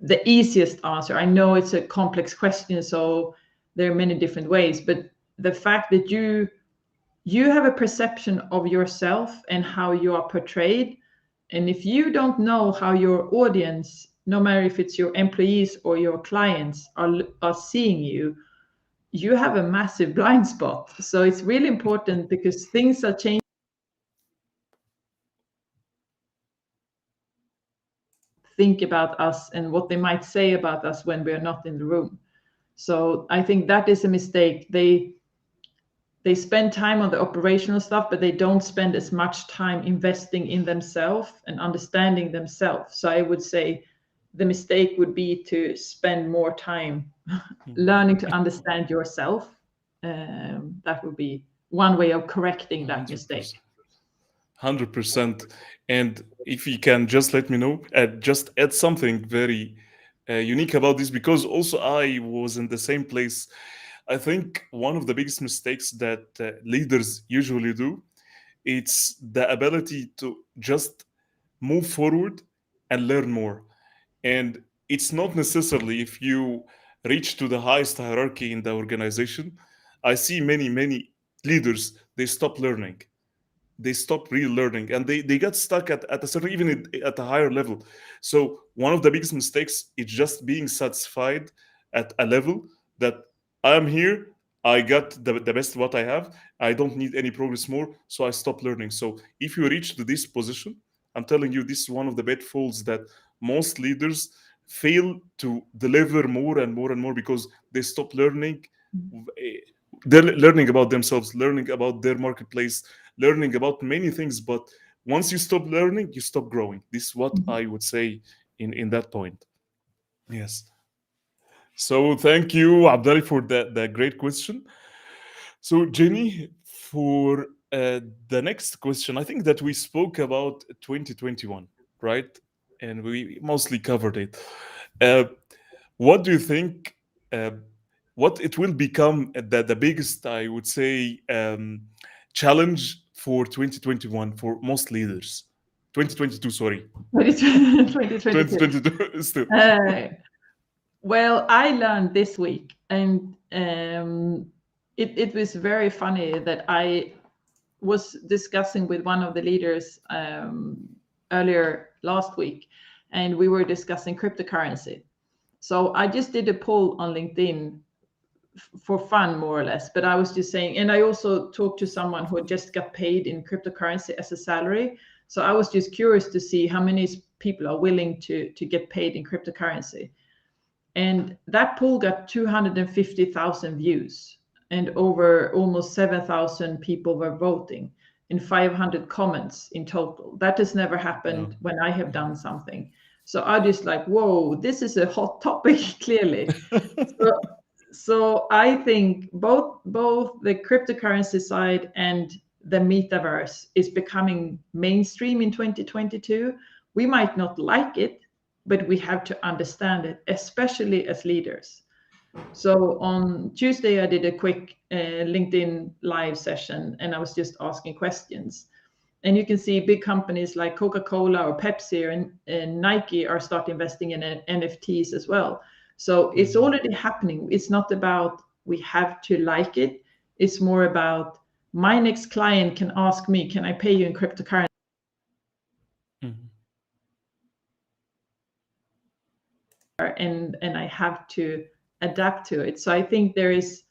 the easiest answer. I know it's a complex question, so there are many different ways, but the fact that you have a perception of yourself and how you are portrayed, and if you don't know how your audience, no matter if it's your employees or your clients, are seeing you, you have a massive blind spot. So it's really important because things are changing. Think about us and what they might say about us when we're not in the room. So I think that is a mistake. They spend time on the operational stuff, but they don't spend as much time investing in themselves and understanding themselves. So I would say the mistake would be to spend more time learning to understand yourself. That would be one way of correcting that 100%. mistake. 100%. And if you can just let me know, just add something very unique about this, because also I was in the same place. I think one of the biggest mistakes that leaders usually do, it's the ability to just move forward and learn more. And it's not necessarily if you reach to the highest hierarchy in the organization. I see many leaders, they stop learning, they stop really learning, and they get stuck at a certain, even at a higher level. So one of the biggest mistakes is just being satisfied at a level that I am here, I got the best what I have, I don't need any progress more, so I stop learning. So if you reach to this position, I'm telling you, this is one of the pitfalls that most leaders fail to deliver more and more and more, because they stop learning. eh, they're learning about themselves, learning about their marketplace, learning about many things. But once you stop learning, you stop growing. This is what I would say in that point. Yes. So thank you, Abdali, for the great question. So Jenny, for the next question, I think that we spoke about 2021, right? And we mostly covered it. Uh, what do you think? What it will become the biggest, I would say, challenge for 2021 for most leaders? 2022, sorry, 2022. 2022 still. Uh, well, I learned this week, and it was very funny that I was discussing with one of the leaders earlier last week, and we were discussing cryptocurrency. So I just did a poll on LinkedIn for fun, more or less. But I was just saying, and I also talked to someone who just got paid in cryptocurrency as a salary. So I was just curious to see how many people are willing to get paid in cryptocurrency. And that poll got 250,000 views, and over almost 7,000 people were voting, and 500 comments in total. That has never happened No. when I have done something. So I just like, whoa, this is a hot topic, clearly. So, so I think both the cryptocurrency side and the metaverse is becoming mainstream in 2022. We might not like it, but we have to understand it, especially as leaders. So on Tuesday, I did a quick LinkedIn live session, and I was just asking questions. And you can see big companies like Coca-Cola or Pepsi and Nike are start investing in NFTs as well. So it's already happening. It's not about we have to like it. It's more about my next client can ask me, can I pay you in cryptocurrency? Mhm. And I have to adapt to it. So I think there is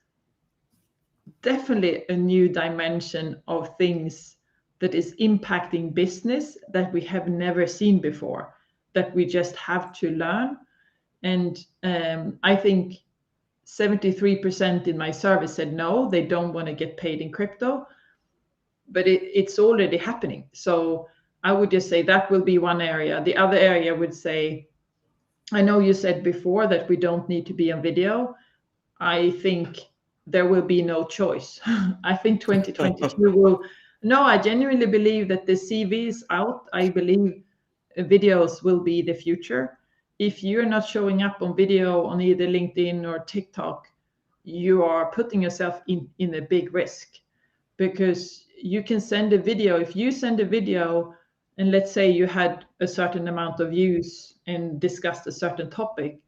definitely a new dimension of things that is impacting business that we have never seen before, that we just have to learn. And I think 73% in my survey said no, they don't want to get paid in crypto. but it's already happening. So I would just say that will be one area. The other area would say, I know you said before that we don't need to be on video. I think there will be no choice. I think 2022 will. No, I genuinely believe that the CV is out. I believe videos will be the future. If you're not showing up on video on either LinkedIn or TikTok, you are putting yourself in a big risk, because you can send a video. If you send a video and let's say you had a certain amount of views and discussed a certain topic,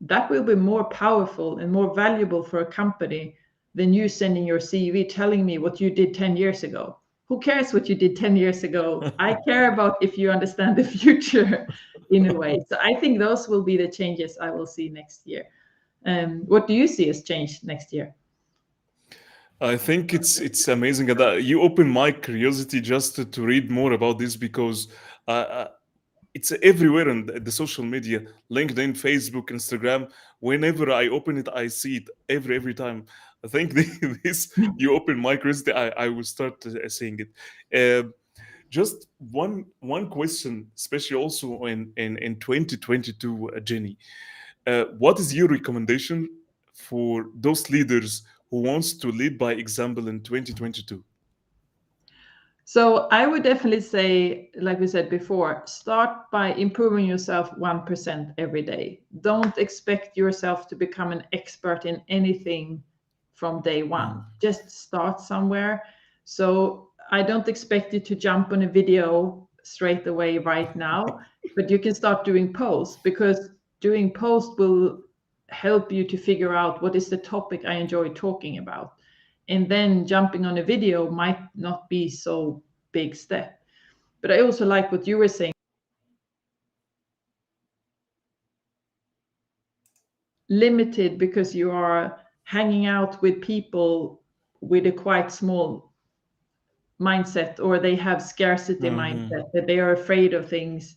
that will be more powerful and more valuable for a company than you sending your CV telling me what you did 10 years ago. Who cares what you did 10 years ago? I care about if you understand the future in a way. So I think those will be the changes I will see next year. What do you see as change next year? I think it's amazing that you open my curiosity just to read more about this, because uh, it's everywhere in the social media, LinkedIn, Facebook, Instagram. Whenever I open it, I see it every time. I think this you open my curiosity, I will start seeing it. Just one question, especially also in 2022, Jenny. What is your recommendation for those leaders who wants to lead by example in 2022? So I would definitely say, like we said before, start by improving yourself 1% every day. Don't expect yourself to become an expert in anything from day one. Mm. Just start somewhere. So I don't expect you to jump on a video straight away right now, but you can start doing posts, because doing posts will help you to figure out what is the topic I enjoy talking about, and then jumping on a video might not be so big step. But I also like what you were saying, limited because you are hanging out with people with a quite small mindset, or they have scarcity Mhm. mindset, that they are afraid of things.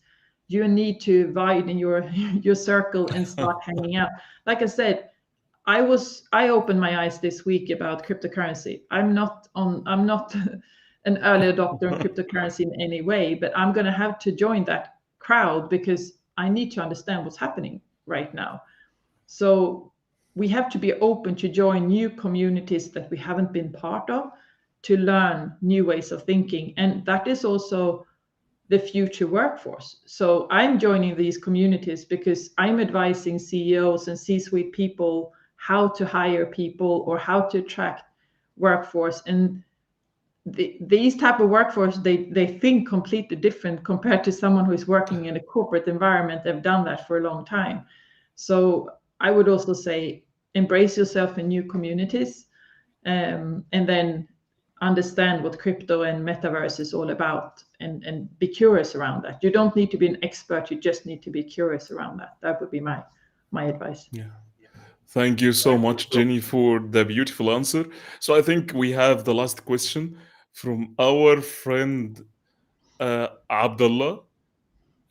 You need to widen your your circle and start hanging out. Like I said, I opened my eyes this week about cryptocurrency. I'm not an early adopter on cryptocurrency in any way, but I'm going to have to join that crowd because I need to understand what's happening right now. So we have to be open to join new communities that we haven't been part of, to learn new ways of thinking, and that is also the future workforce. So I'm joining these communities because I'm advising CEOs and C-suite people how to hire people or how to attract workforce. And these type of workforce, they think completely different compared to someone who is working in a corporate environment. They've done that for a long time. So I would also say embrace yourself in new communities, and then understand what crypto and metaverse is all about, and be curious around that. You don't need to be an expert, you just need to be curious around that. That would be my advice. Yeah. Thank you so much, Jenny, for the beautiful answer. So I think we have the last question from our friend Abdullah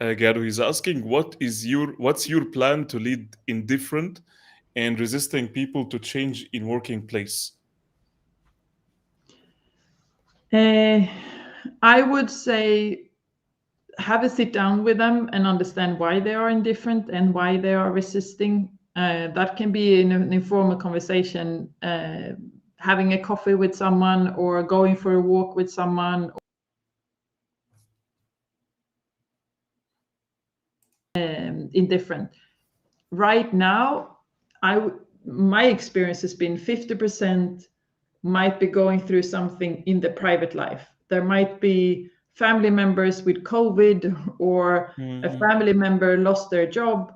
Gado. He's asking, what's your plan to lead in different and resisting people to change in working place? uh, I would say have a sit down with them and understand why they are indifferent and why they are resisting. That can be in an informal conversation, having a coffee with someone or going for a walk with someone, indifferent. Right now, my experience has been 50% might be going through something in the private life. There might be family members with COVID, or a Mhm. family member lost their job.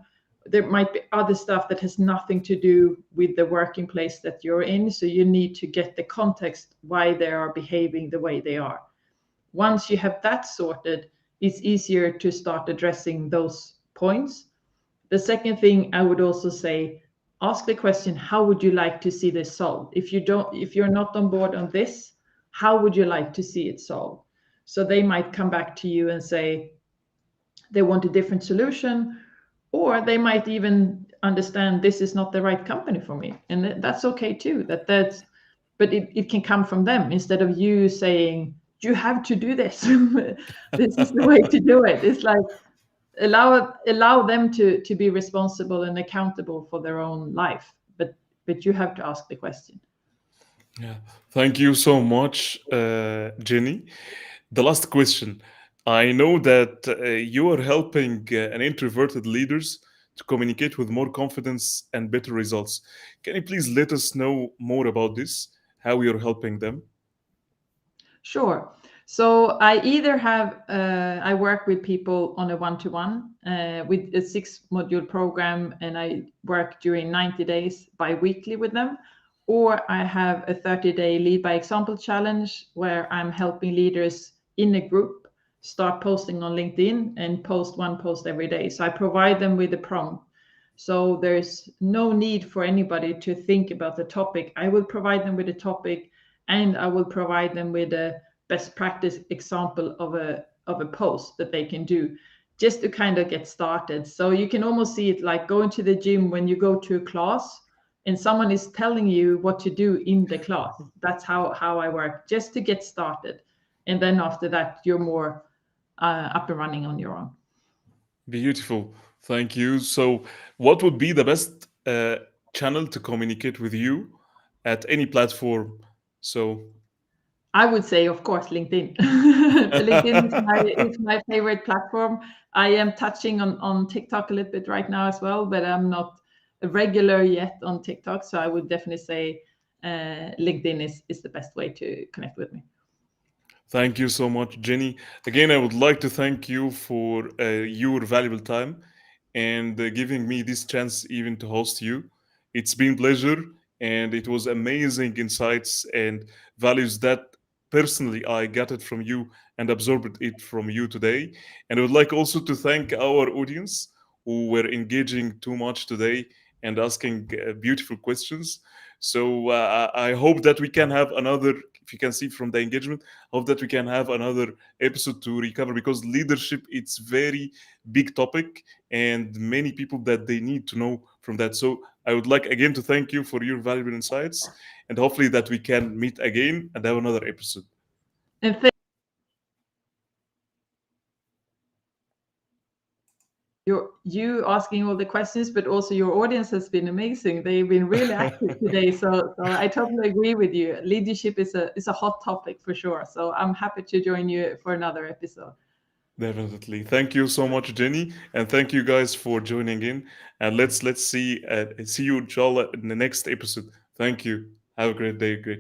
There might be other stuff that has nothing to do with the working place that you're in. So you need to get the context why they are behaving the way they are. Once you have that sorted, it's easier to start addressing those points. The second thing I would also say, ask the question, how would you like to see this solved? If you're not on board on this, how would you like to see it solved? So they might come back to you and say they want a different solution, or they might even understand this is not the right company for me. And that's okay too. But it can come from them instead of you saying you have to do this. This is the way to do it. It's like allow them to be responsible and accountable for their own life, but you have to ask the question. Yeah. Thank you so much, Jenny. The last question. I know that you are helping an introverted leaders to communicate with more confidence and better results. Can you please let us know more about this? How you're helping them? Sure. So I either have I work with people on a one-to-one with a 6-module program, and I work during 90 days bi-weekly with them, or I have a 30-day lead by example challenge where I'm helping leaders in a group start posting on LinkedIn and post one post every day. So I provide them with a prompt. So there's no need for anybody to think about the topic. I will provide them with a topic, and I will provide them with a best practice example of a post that they can do just to kind of get started. So you can almost see it like going to the gym when you go to a class and someone is telling you what to do in the class. That's how I work, just to get started. And then after that, you're more up and running on your own. Beautiful. Thank you. So, what would be the best channel to communicate with you at any platform? So, I would say, of course, LinkedIn. LinkedIn is my favorite platform. I am touching on TikTok a little bit right now as well, but I'm not a regular yet on TikTok. So I would definitely say LinkedIn is the best way to connect with me. thank you so much, Jenny. Again, I would like to thank you for your valuable time and giving me this chance even to host you. It's been pleasure, and it was amazing insights and values that personally I got it from you and absorbed it from you today. And I would like also to thank our audience who were engaging too much today and asking beautiful questions. So I hope that we can have another. If you can see from the engagement, hope that we can have another episode to recover, because leadership, it's very big topic and many people that they need to know from that. So I would like again to thank you for your valuable insights, and hopefully that we can meet again and have another episode. And you asking all the questions, but also your audience has been amazing. They've been really active today. So I totally agree with you. Leadership is a hot topic for sure. So I'm happy to join you for another episode. Definitely. Thank you so much, Jenny, and thank you guys for joining in. And let's see you inshallah in the next episode. Thank you. Have a great day, great night.